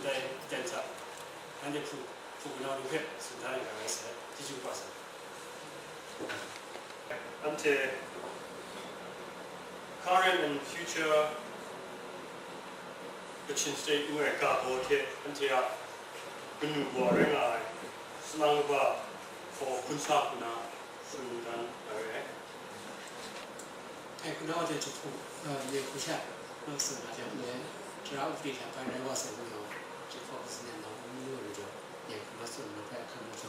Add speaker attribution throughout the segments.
Speaker 1: 在检查，看见普脑里面是哪里个事，继续发生。Until current and future Kachin State America Hotel until Gnu Warren I Slangba for Kunsapuna Sundan area.
Speaker 2: 哎，那我就出也不下，那是那叫也，只要非常反正我是不用，就放时间到我们有就也那是那块看不中。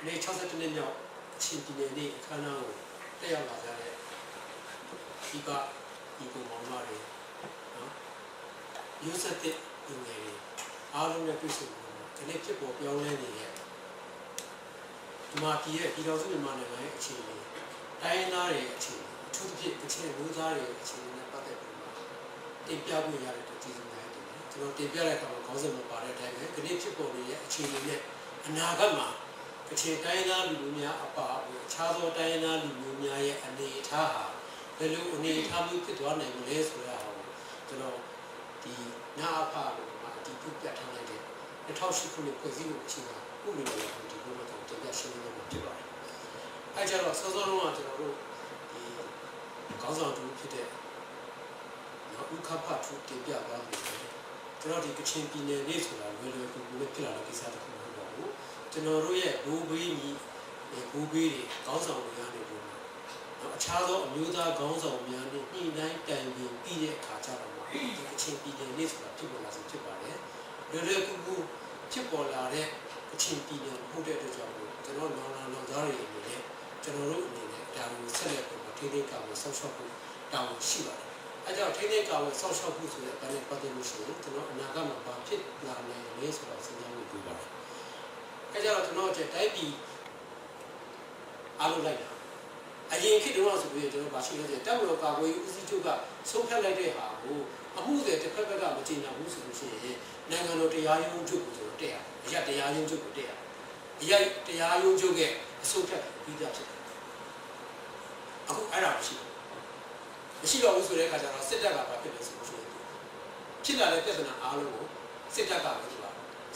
Speaker 2: 你超市里面前几年的看到这样大家的，一个妈妈的，有时的有的，阿龙的不是，这里结果表演的，马蹄的，比较是马的来去的，哎那里去。出去不去路上的，去那八代嘛，对标不一样的就是那一点，就说对标来看嘛，高什么八代台面，跟你去过的去的呢，哪个嘛，去台南里面阿爸，查到台南里面也安尼查哈，那路呢他们去多那个来说呀，就说第哪阿爸嘛，第不别他那个，那超市可能不是有钱啊，不能有地方嘛，就这个生意嘛，对吧？还叫了，稍稍弄啊，就说。高上都批的，然后乌卡帕出对比啊，高的，主要这个前几年列出来，为了批了那个啥的很多，就那路也不归你，也不归的，高上这样的路嘛，然后查到牛大高上这样的，你那单位毕业卡加了嘛，这个前几年列出来批过来是批过来的，批过来的，前几年后头就叫就那老早的的，就那路的，然后出来。天天搞个烧烤铺，搞细了。而且天天搞个烧烤铺出来，本来不得不行，就说哪个嘛把皮拿来没出来，新疆会对吧？而且就说在台北，阿鲁来讲，人去地方是不是就是把钱在，但我搞过有时就个收票来的哈，木在这块块个不经常无是不是？那个老တရားရုံးချုပ်ကိုတဲ့ရတရားရုံးချုပ်ကိုတဲ့ရတရားရုံးချုပ်ရဲ့အစိုးရပြီးသားဖြစ်တယ်အခုအဲ့ဒါမရှိတော့ဘူးဆိုတဲ့အခါကျတော့စစ်တပ်ကဘာဖြစ်လဲဆိုလို့ဖြစ်လာတဲ့ပြဿနာအားလုံးကိုစစ်တပ်ကပဲသူက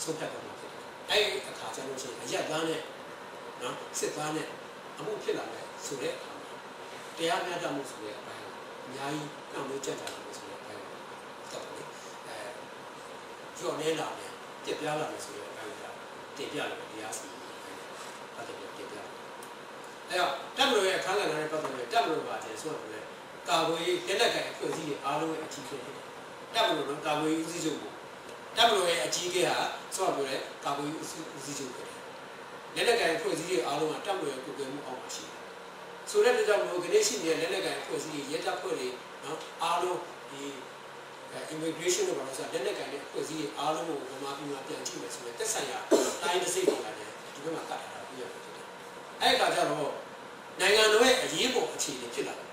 Speaker 2: ဆုံးဖြတ်တော့မှာဖြစ်တယ်အဲ့ဒီအခါကျလို့ရှိရင်အရက်သားနဲ့နော်စစ်သားနဲ့အမှုဖြစ်လာတဲ့ဆိုတဲ့အခါမှာတရားမျှတမှုဆိုတဲ့အပိုင်းအများကြီးနှောင့်နှေးကြကြတယ်ဆိုတဲ့အပိုင်းတော့လေကျော်နေလာတယ်ပြပြလာတယ်ဆိုတဲ့အပိုင်းကတင်ပြလာတယ်တရားစီအဲ့ဒါတင်ပြအဲ့တော့တပ်မတော်ရဲ့အခမ်းအနားနဲ့ပတ်သက်လို့တပ်မတော်ပါတယ်ဆိုတော့လေကာကွယ်လက်နက်ကိုင်အဖွဲ့အစည်းတွေအားလုံးရဲ့အကြီးအကဲဖြစ်တယ်တပ်မတော်ကကာကွယ်ဦးစီးချုပ်ကိုတပ်မတော်ရဲ့အကြီးအကဲဟာဆိုတော့လေကာကွယ်ဦးစီးချုပ်ဖြစ်တယ်လက်နက်ကိုင်အဖွဲ့အစည်းတွေအားလုံးကတပ်မတော်ရဲ့ကိုယ်ကဲမှုအောက်မှာရှိတယ်ဆိုတဲ့အတွက်ကြောင့်မို့ခလေးရှိနေတဲ့လက်နက်ကိုင်အဖွဲ့အစည်းတွေရဲတပ်ဖွဲ့တွေနော်အားလုံးဒီ immigration တို့ဘာလို့ဆိုလက်နက်ကိုင်တဲ့အဖွဲ့အစည်းတွေအားလုံးကိုဗမာပြည်မှာပြန်ကြည့်မယ်ဆိုရင်တက်ဆိုင်ရာတိုင်းတစ်စိတ်တွေကလည်းဒီဘက်မှာကတ်ထားတာပြရဖြစ်တယ်အဲ့ဒါကြတော့နိုင်ငံတော်ရဲ့အရေးပေါ်အခြေအနေဖြစ်လာတယ်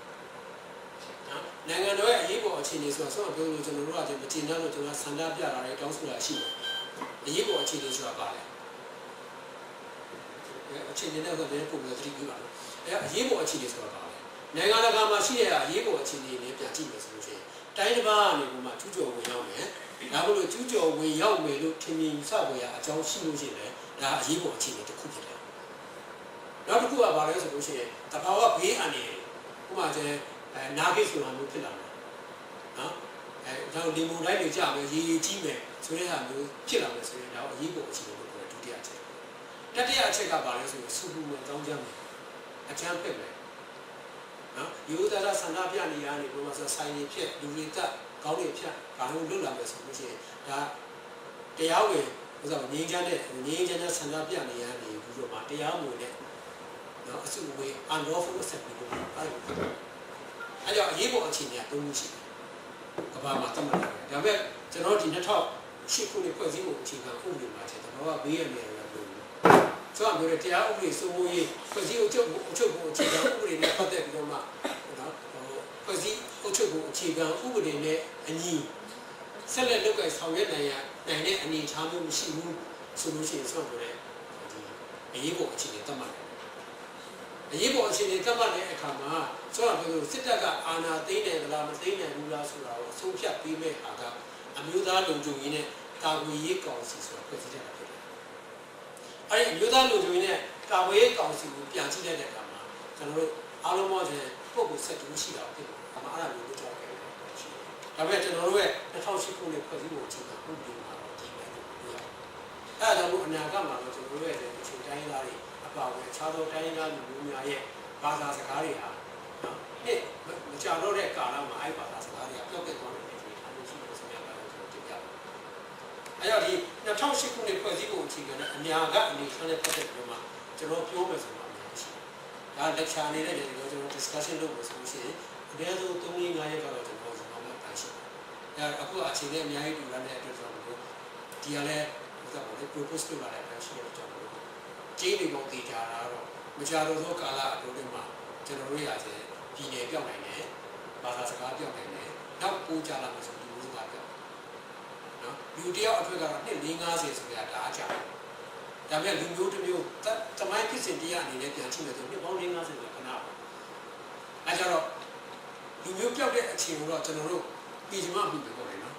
Speaker 2: နော်နိုင်ငံတော်ရဲ့အရေးပေါ်အခြေအနေဆိုတာဆောင်းပြောလို့ကျွန်တော်တို့ကမတင်တော့ကျွန်တော်ဆန္ဒပြတာတွေတောင်းဆိုတာရှိတယ်အရေးပေါ်အခြေအနေဆိုတာပါလေအခြေအနေနဲ့ဆိုတဲ့ပုံစံသတိပြုပါလို့အရေးပေါ်အခြေအနေဆိုတာပါလေနိုင်ငံတကာမှာရှိတဲ့အရေးပေါ်အခြေအနေနဲ့ပြန်ကြည့်မယ်ဆိုလို့ရှိရင်တိုင်းတစ်ပါးအနေနဲ့ကျူးကျော်ဝင်ရောက်မယ်ဒါမို့လို့ကျူးကျော်ဝင်ရောက်မယ်လို့ထင်မြင်စပေါ်ရအကြောင်းရှိလို့ရှိရင်ဒါအရေးပေါ်အခြေအနေတစ်ခုဖြစ်တယ်နောက်တစ်ခုကဘာလဲဆိုလို့ရှိရင်တဘာဝဘေးအန္တရာယ်ဥပမာကျနာဂိတ်ဆိုတာမျိုးဖြစ်လာတယ်နော်ဒါလီမုန်တိုင်းတွေကြမယ်ရေကြီးမယ်ဆိုတဲ့ဟာမျိုးဖြစ်လာမယ်ဆိုရင်ဒါအရေးပေါ်အခြေအနေကိုဒုတိယအချက်တတိယအချက်ကဘာလဲဆိုရင်စူပူမယ်တောင်းကြမယ်အချမ်းဖက်မယ်နော်ရိုးသားသားဆန္ဒပြနေရနေဘုရားဆိုဆိုင်နေဖြစ်လူတွေတက်ကောင်းတွေဖြတ်ဘာလို့လွတ်လာမယ်ဆိုလို့ရှိရင်ဒါတရားဝင်ဥစ္စာငြိမ်းချမ်းတဲ့ဆန္ဒပြနေရနေဘူးဆိုမှတရားဝင်တဲ့နော်အစုအဝေး unlawful access ကိုအဲ့ကြောင့်အရေးပေါ်အခြေအနေကသုံးခုရှိတယ်ကမ္ဘာမှာသတ်မှတ်တယ်ဒါပေမဲ့ကျွန်တော်ဒီ2008ခုနှစ်ဖွဲ့စည်းပုံအခြေခံဥပဒေမှာတဲ့ဘာဘေးရနေတယ်လို့ဆိုတော့ပြောတဲ့တရားဥပဒေစိုးမိုးရေးဖွဲ့စည်းအုပ်ချုပ်ပုံအခြေခံဥပဒေနဲ့ပတ်သက်ပြီးတော့မှနော်ဖွဲ့စည်းအုပ်ချုပ်ပုံအခြေခံဥပဒေနဲ့အညီဆက်လက်လုပ်ကိုင်ဆောင်ရွက်နိုင်တဲ့အနေအထားမျိုးမရှိဘူးဆိုလို့ရှိရင်ဆိုတော့ပြောတဲ့အရေးပေါ်အခြေအနေသတ်မှတ်တယ်အရေးပေါ်အခြေအနေသတ်မှတ်တဲ့အခါမှာဆိုတော့ပြောစစ်တပ်ကအာဏာသိမ်းတယ်လားမသိမ်းနိုင်ဘူးလားဆိုတာကိုအဆုံးဖြတ်ပေးမဲ့ဟာက အမျိုးသားလုံခြုံရေးနဲ့ကာကွယ်ရေးကောင်စီဆိုတာဖွဲ့စည်းကြတာဖြစ်တယ်။အဲဒီအမျိုးသားလုံခြုံရေးနဲ့ကာကွယ်ရေးကောင်စီကိုပြန်ကြည့်တဲ့အခါမှာကျွန်တော်တို့အားလုံးပေါင်းတဲ့ပုဂ္ဂိုလ်ဆက်တူရှိတာဖြစ်တယ်။ဒါမှအဲ့ဒါမျိုးကိုကြောက်ခဲ့တယ်ရှိတယ်။ဒါပေမဲ့ကျွန်တော်တို့ရဲ့2008ခုနှစ်ဖွဲ့စည်းပုံအခြေခံဥပဒေမှာတော့ဒီပဲလို့ပြောရအောင်။အဲ့ဒါကြောင့်အနာဂတ်မှာတော့ကျွန်တော်တို့ရဲ့အခြေတိုင်းသားတွေအပါအဝင်အခြားသောတိုင်းသားလူမျိုးများရဲ့ဘာသာစကားတွေဟာနော်နှစ်မကြာတော့တဲ့ကာလမှာအဲ့ဘာသာစကားတွေကပျောက်ပြတ်သွားတယ်ဒီအားလုံးရှိလို့ဆိုရတာကိုကျွန်တော်တင်ပြပါမယ်။အဲ့တော့ဒီ2008ခုနှစ်ဖွဲ့စည်းပုံအခြေခံတဲ့အများကအနေထားနဲ့ပတ်သက်ပြီးတော့မှကျွန်တော်ပြောမယ်ဆိုတော့အများကြီး။ဒါလက်ချာနေတဲ့ကျွန်တော် discussion လုပ်လို့ဆိုလို့ရှိရင်အနည်းဆုံး3-5ရက်ကတော့ကျွန်တော်ဆောင်မှတိုင်ရှိတယ်။အခုအခြေအနေအများကြီးတူလာတဲ့အတွက်ကြောင့်ဒီကလည်းဥစ္စာပေါ်လေ propose လုပ်လာတဲ့အပိုင်းရှိတဲ့ကြောင့်ကျင်းတွေပေါ်တည်ကြတာတော့မကြတော့သောကာလအတိုးတွေမှာကျွန်တော်တို့ရစေပြည်နယ်ပြောင်းနိုင်တယ်ဘာသာစကားပြောင်းနိုင်တယ်နောက်ပိုးကြလာလို့ဆိုဒီမျိုးစကားပြောင်းနော်လူတယောက်အထွတ်ကတော့2 450ဆိုရတာအားကြတယ်ဒါပေမဲ့လူမျိုးတစ်မျိုးတမိုင်းဖြစ်စဉ်တရားအနေနဲ့ပြန်ကြည့်မယ်ဆို2 450ဆိုတော့ခဏပါအဲကြတော့လူမျိုးပြောက်တဲ့အချိန်ကိုတော့ကျွန်တော်တို့ပြည်ချမမှုပဲပေါ့လေနော်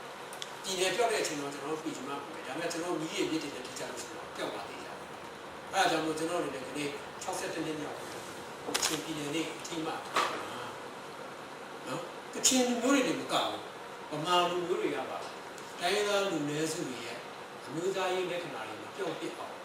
Speaker 2: ပြည်နယ်ပြောက်တဲ့အချိန်တော့ကျွန်တော်တို့ပြည်ချမမှုပဲဒါပေမဲ့ကျွန်တော်မိရဲ့ပြည်တည်တဲ့ထိကြလို့ဆိုတော့ပြောက်ပါသေးတယ်အဲဒါကြောင့်မို့ကျွန်တော်အနေနဲ့ဒီနေ့62နှစ်မြောက်ချင်းပြည်နယ်လေးအထိမှနော်ကချင်လူမျိုးတွေမကဘူးဗမာလူမျိုးတွေကပါတိုင်းရင်းသားလူနည်းစုတွေရဲ့အမျိုးသားရေးလက္ခဏာတွေမပြောင်းပြစ်အောင်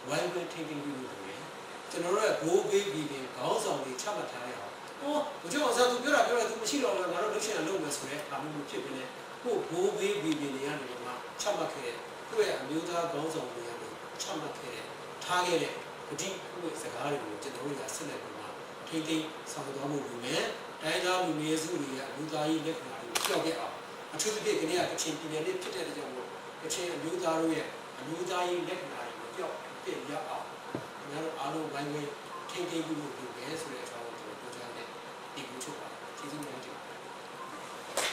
Speaker 2: ဝိုင်းဝန်းထိန်းသိမ်းပြီးလို့ဆိုရင်ကျွန်တော်တို့ရဲ့ဘိုးဘေးပြည်ခေါင်းဆောင်တွေချမှတ်ထားတဲ့အောင်ဘုရားအောင်စားသူပြောတာသူမရှိတော့ဘူးငါတို့လုပ်ချင်တာလုပ်မယ်ဆိုတဲ့အမှုဖြစ်ပြီးနေကိုဘိုးဘေးပြည်တွေကနေမှချမှတ်ခဲ့တဲ့သူ့ရဲ့အမျိုးသားခေါင်းဆောင်တွေကနေချမှတ်ခဲ့တဲ့ထားခဲ့တဲ့ဂတိဥပစကားတွေကိုကျွန်တော်တို့ကဆက်လက်ပြီးမှထိမ့်သိမ်းဆောင်သွားမှုလုပ်မယ်။တိုင်းသားလူမျိုးစုတွေရဲ့အမျိုးသားရေးလက္ခဏာတွေကိုကြောက်ခဲ့အောင်အထူးသဖြင့်ကနေကချင်ပြည်နယ်လေးဖြစ်တဲ့ကြောင့်မို့ကချင်အမျိုးသားတို့ရဲ့အမျိုးသားရေးလက္ခဏာတွေကိုကြောက်ပြည့်ရအောင်ကျွန်တော်တို့အားလုံးဝိုင်းဝန်းထိမ့်သိမ်းပြီးလို့လုပ်မယ်ဆိုတဲ့အကြောင်းကိုကျွန်တော်ပြောကြားတဲ့ဒီကူချုပ်ပါကျေးဇူးများတင်ပါတယ်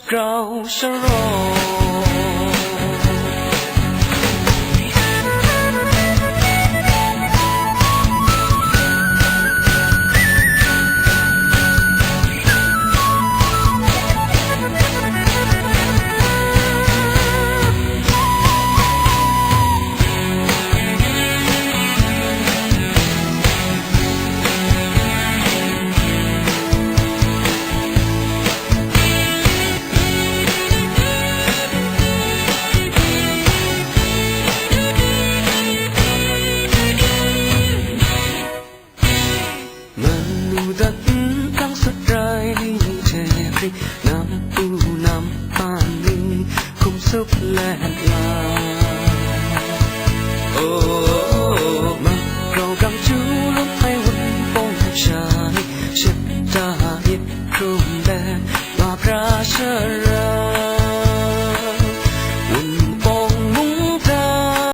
Speaker 3: Grow,